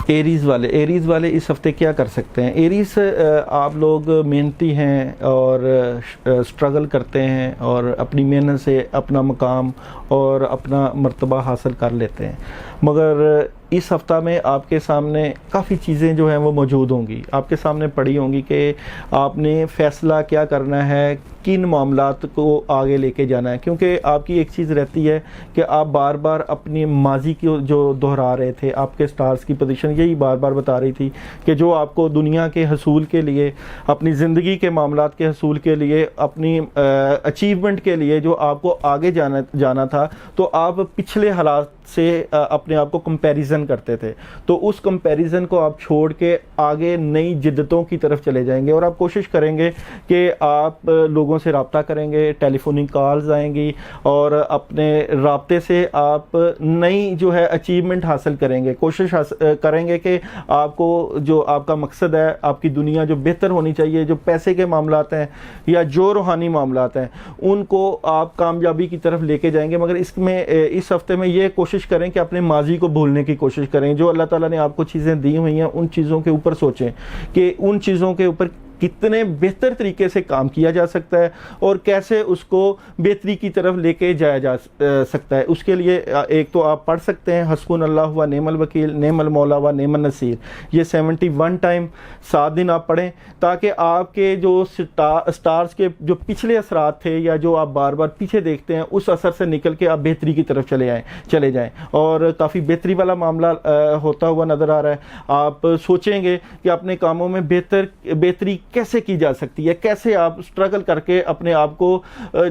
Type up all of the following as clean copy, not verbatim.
Arrays والے اس ہفتے کیا کر سکتے ہیں؟ ایریز آپ لوگ محنتی ہیں اور سٹرگل کرتے ہیں اور اپنی محنت سے اپنا مقام اور اپنا مرتبہ حاصل کر لیتے ہیں، مگر اس ہفتہ میں آپ کے سامنے کافی چیزیں جو ہیں وہ موجود ہوں گی، آپ کے سامنے پڑی ہوں گی کہ آپ نے فیصلہ کیا کرنا ہے، کن معاملات کو آگے لے کے جانا ہے، کیونکہ آپ کی ایک چیز رہتی ہے کہ آپ بار بار اپنی ماضی کی جو دہرا رہے تھے، آپ کے سٹارز کی پوزیشن یہی بار بار بتا رہی تھی کہ جو آپ کو دنیا کے حصول کے لیے، اپنی زندگی کے معاملات کے حصول کے لیے، اپنی اچیومنٹ کے لیے جو آپ کو آگے جانا تھا، تو آپ پچھلے حالات سے اپنے آپ کو کمپیریزن کرتے تھے، تو اس کمپیریزن کو آپ چھوڑ کے آگے نئی جدتوں کی طرف چلے جائیں گے اور آپ کوشش کریں گے کہ آپ لوگوں سے رابطہ کریں گے، ٹیلی فوننگ کالز آئیں گی اور اپنے رابطے سے آپ نئی جو ہے اچیومنٹ حاصل کریں گے، کوشش کریں گے کہ آپ کو جو آپ کا مقصد ہے، آپ کی دنیا جو بہتر ہونی چاہیے، جو پیسے کے معاملات ہیں یا جو روحانی معاملات ہیں، ان کو آپ کامیابی کی طرف لے کے جائیں گے، مگر اس ہفتے میں یہ کوشش کریں کہ اپنے ماضی کو بھولنے کی کوشش کریں، جو اللہ تعالیٰ نے آپ کو چیزیں دی ہوئی ہیں ان چیزوں کے اوپر سوچیں کہ ان چیزوں کے اوپر کتنے بہتر طریقے سے کام کیا جا سکتا ہے اور کیسے اس کو بہتری کی طرف لے کے جایا جا سکتا ہے۔ اس کے لیے ایک تو آپ پڑھ سکتے ہیں حسبنا اللہ و نعم الوکیل نعم المولا و نعم النصیر، یہ 71 ٹائم 7 دن آپ پڑھیں تاکہ آپ کے جو سٹارز کے جو پچھلے اثرات تھے یا جو آپ بار بار پیچھے دیکھتے ہیں اس اثر سے نکل کے آپ بہتری کی طرف چلے جائیں اور کافی بہتری والا معاملہ ہوتا ہوا نظر آ رہا ہے۔ آپ سوچیں گے کہ اپنے کاموں میں بہتری کیسے کی جا سکتی ہے، کیسے آپ سٹرگل کر کے اپنے آپ کو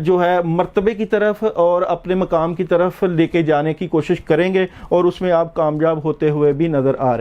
جو ہے مرتبے کی طرف اور اپنے مقام کی طرف لے کے جانے کی کوشش کریں گے اور اس میں آپ کامیاب ہوتے ہوئے بھی نظر آ رہے ہیں۔